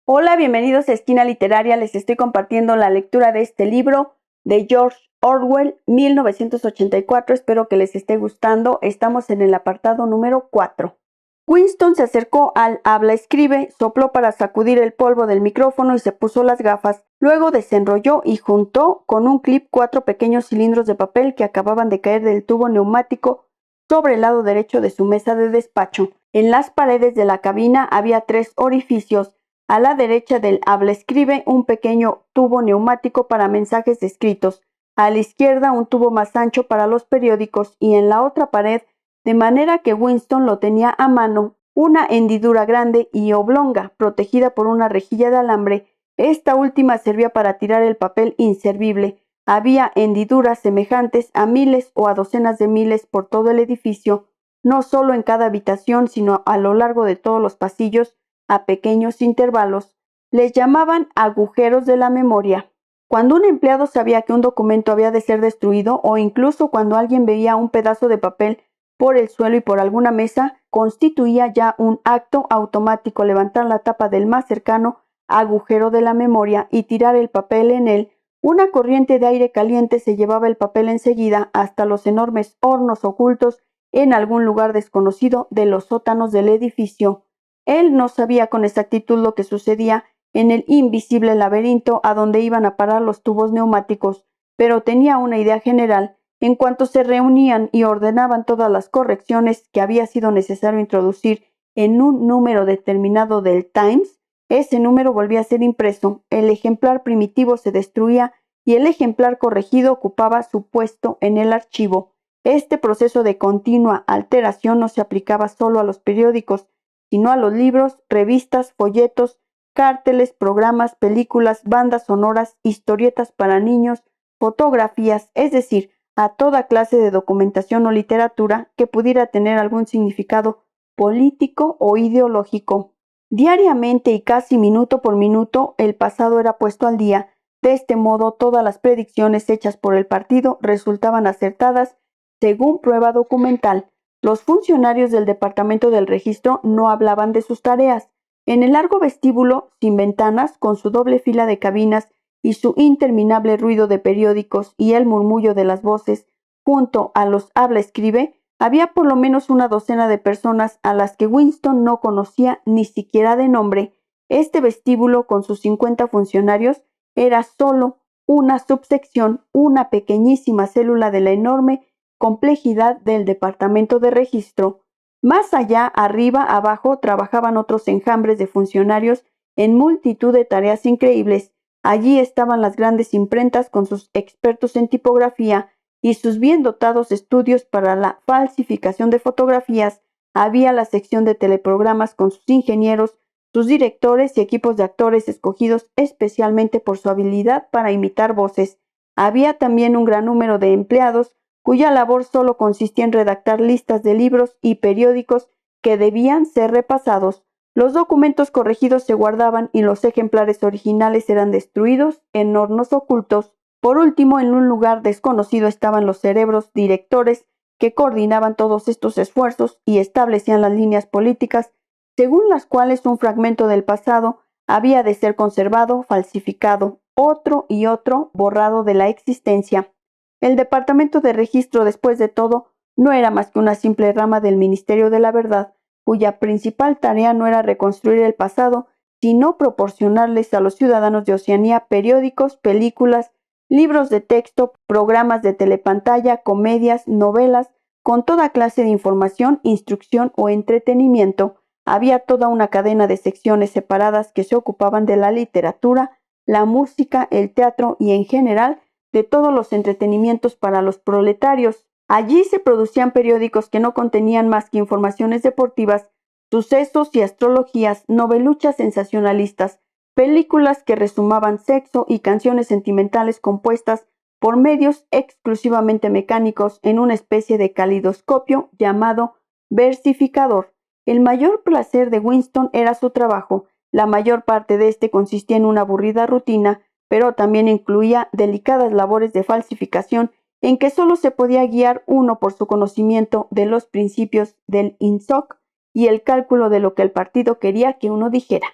Hola, bienvenidos a Esquina Literaria. Les estoy compartiendo la lectura de este libro de George Orwell, 1984. Espero que les esté gustando. Estamos en el apartado número 4. Winston se acercó al habla-escribe, sopló para sacudir el polvo del micrófono y se puso las gafas. Luego desenrolló y juntó con un clip 4 pequeños cilindros de papel que acababan de caer del tubo neumático sobre el lado derecho de su mesa de despacho. En las paredes de la cabina había 3 orificios. A la derecha del habla-escribe, un pequeño tubo neumático para mensajes escritos. A la izquierda, un tubo más ancho para los periódicos y en la otra pared, de manera que Winston lo tenía a mano, una hendidura grande y oblonga, protegida por una rejilla de alambre. Esta última servía para tirar el papel inservible. Había hendiduras semejantes a miles o a docenas de miles por todo el edificio, no solo en cada habitación, sino a lo largo de todos los pasillos, a pequeños intervalos. Les llamaban agujeros de la memoria. Cuando un empleado sabía que un documento había de ser destruido, o incluso cuando alguien veía un pedazo de papel por el suelo y por alguna mesa, constituía ya un acto automático levantar la tapa del más cercano agujero de la memoria y tirar el papel en él. Una corriente de aire caliente se llevaba el papel enseguida hasta los enormes hornos ocultos en algún lugar desconocido de los sótanos del edificio. Él no sabía con exactitud lo que sucedía en el invisible laberinto a donde iban a parar los tubos neumáticos, pero tenía una idea general. En cuanto se reunían y ordenaban todas las correcciones que había sido necesario introducir en un número determinado del Times, ese número volvía a ser impreso, el ejemplar primitivo se destruía y el ejemplar corregido ocupaba su puesto en el archivo. Este proceso de continua alteración no se aplicaba solo a los periódicos, sino a los libros, revistas, folletos, cárteles, programas, películas, bandas sonoras, historietas para niños, fotografías, es decir, a toda clase de documentación o literatura que pudiera tener algún significado político o ideológico. Diariamente y casi minuto por minuto, el pasado era puesto al día. De este modo, todas las predicciones hechas por el partido resultaban acertadas según prueba documental. Los funcionarios del Departamento del Registro no hablaban de sus tareas. En el largo vestíbulo, sin ventanas, con su doble fila de cabinas y su interminable ruido de periódicos y el murmullo de las voces, junto a los habla-escribe, había por lo menos una docena de personas a las que Winston no conocía ni siquiera de nombre. Este vestíbulo, con sus 50 funcionarios, era solo una subsección, una pequeñísima célula de la enorme complejidad del Departamento de Registro. Más allá, arriba, abajo, trabajaban otros enjambres de funcionarios en multitud de tareas increíbles. Allí estaban las grandes imprentas con sus expertos en tipografía y sus bien dotados estudios para la falsificación de fotografías. Había la sección de teleprogramas con sus ingenieros, sus directores y equipos de actores escogidos especialmente por su habilidad para imitar voces. Había también un gran número de empleados cuya labor solo consistía en redactar listas de libros y periódicos que debían ser repasados. Los documentos corregidos se guardaban y los ejemplares originales eran destruidos en hornos ocultos. Por último, en un lugar desconocido estaban los cerebros directores que coordinaban todos estos esfuerzos y establecían las líneas políticas según las cuales un fragmento del pasado había de ser conservado, falsificado, otro y otro borrado de la existencia. El Departamento de Registro, después de todo, no era más que una simple rama del Ministerio de la Verdad, cuya principal tarea no era reconstruir el pasado, sino proporcionarles a los ciudadanos de Oceanía periódicos, películas, libros de texto, programas de telepantalla, comedias, novelas, con toda clase de información, instrucción o entretenimiento. Había toda una cadena de secciones separadas que se ocupaban de la literatura, la música, el teatro y, en general, de todos los entretenimientos para los proletarios. Allí se producían periódicos que no contenían más que informaciones deportivas, sucesos y astrologías, noveluchas sensacionalistas, películas que resumaban sexo y canciones sentimentales compuestas por medios exclusivamente mecánicos en una especie de calidoscopio llamado versificador. El mayor placer de Winston era su trabajo. La mayor parte de este consistía en una aburrida rutina, pero también incluía delicadas labores de falsificación en que solo se podía guiar uno por su conocimiento de los principios del INSOC y el cálculo de lo que el partido quería que uno dijera.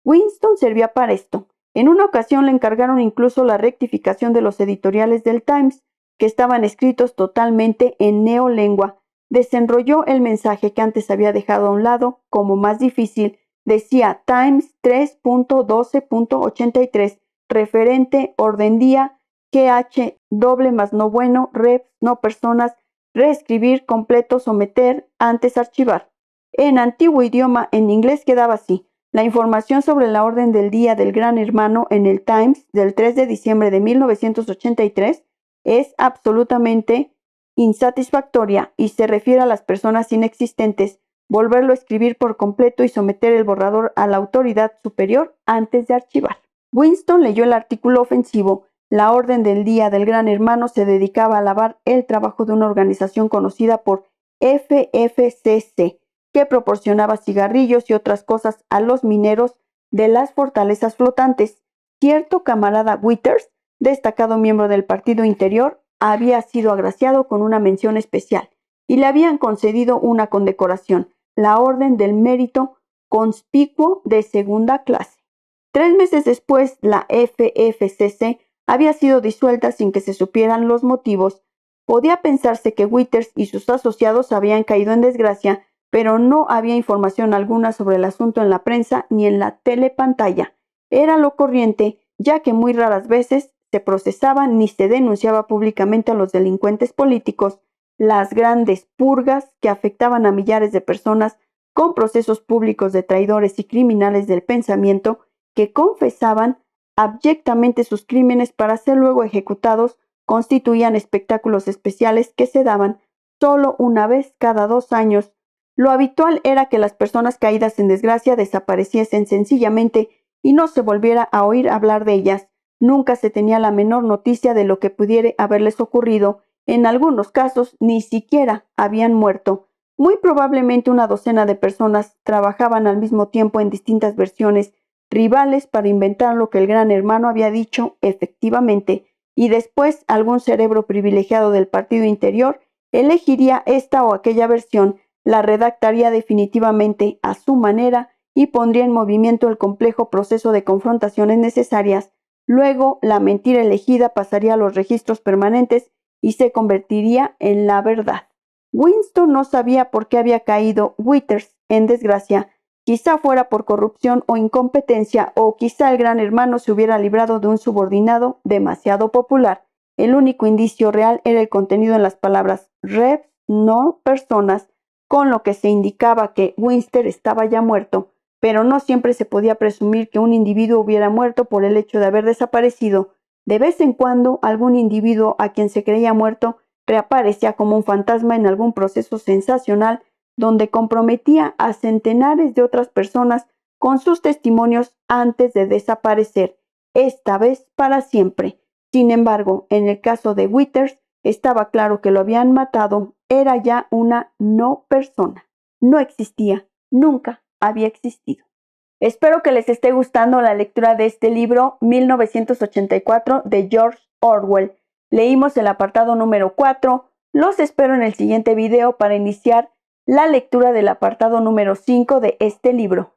Winston servía para esto. En una ocasión le encargaron incluso la rectificación de los editoriales del Times, que estaban escritos totalmente en neolengua. Desenrolló el mensaje que antes había dejado a un lado como más difícil. Decía Times 3.12.83, referente, orden día, GH, doble más no bueno, reps, no personas, reescribir, completo, someter, antes archivar. En antiguo idioma, en inglés quedaba así. La información sobre la orden del día del Gran Hermano en el Times del 3 de diciembre de 1983 es absolutamente insatisfactoria y se refiere a las personas inexistentes, volverlo a escribir por completo y someter el borrador a la autoridad superior antes de archivar. Winston leyó el artículo ofensivo. La orden del día del Gran Hermano se dedicaba a alabar el trabajo de una organización conocida por FFCC, que proporcionaba cigarrillos y otras cosas a los mineros de las fortalezas flotantes. Cierto camarada Withers, destacado miembro del Partido Interior, había sido agraciado con una mención especial y le habían concedido una condecoración, la Orden del Mérito Conspicuo de segunda clase. 3 meses después, la FFCC había sido disuelta sin que se supieran los motivos. Podía pensarse que Withers y sus asociados habían caído en desgracia, pero no había información alguna sobre el asunto en la prensa ni en la telepantalla. Era lo corriente, ya que muy raras veces se procesaba ni se denunciaba públicamente a los delincuentes políticos. Las grandes purgas que afectaban a millares de personas con procesos públicos de traidores y criminales del pensamiento que confesaban abyectamente sus crímenes para ser luego ejecutados constituían espectáculos especiales que se daban solo una vez cada 2 años. Lo habitual era que las personas caídas en desgracia desapareciesen sencillamente y no se volviera a oír hablar de ellas. Nunca se tenía la menor noticia de lo que pudiera haberles ocurrido. En algunos casos ni siquiera habían muerto. Muy probablemente una docena de personas trabajaban al mismo tiempo en distintas versiones rivales para inventar lo que el Gran Hermano había dicho efectivamente, y después algún cerebro privilegiado del Partido Interior elegiría esta o aquella versión, la redactaría definitivamente a su manera y pondría en movimiento el complejo proceso de confrontaciones necesarias. Luego, la mentira elegida pasaría a los registros permanentes y se convertiría en la verdad. Winston no sabía por qué había caído Withers en desgracia. Quizá fuera por corrupción o incompetencia, o quizá el Gran Hermano se hubiera librado de un subordinado demasiado popular. El único indicio real era el contenido en las palabras reps, no personas, con lo que se indicaba que Winston estaba ya muerto, pero no siempre se podía presumir que un individuo hubiera muerto por el hecho de haber desaparecido. De vez en cuando, algún individuo a quien se creía muerto reaparecía como un fantasma en algún proceso sensacional donde comprometía a centenares de otras personas con sus testimonios antes de desaparecer, esta vez para siempre. Sin embargo, en el caso de Withers, estaba claro que lo habían matado, era ya una no persona. No existía, nunca había existido. Espero que les esté gustando la lectura de este libro 1984 de George Orwell. Leímos el apartado número 4. Los espero en el siguiente video para iniciar la lectura del apartado número 5 de este libro.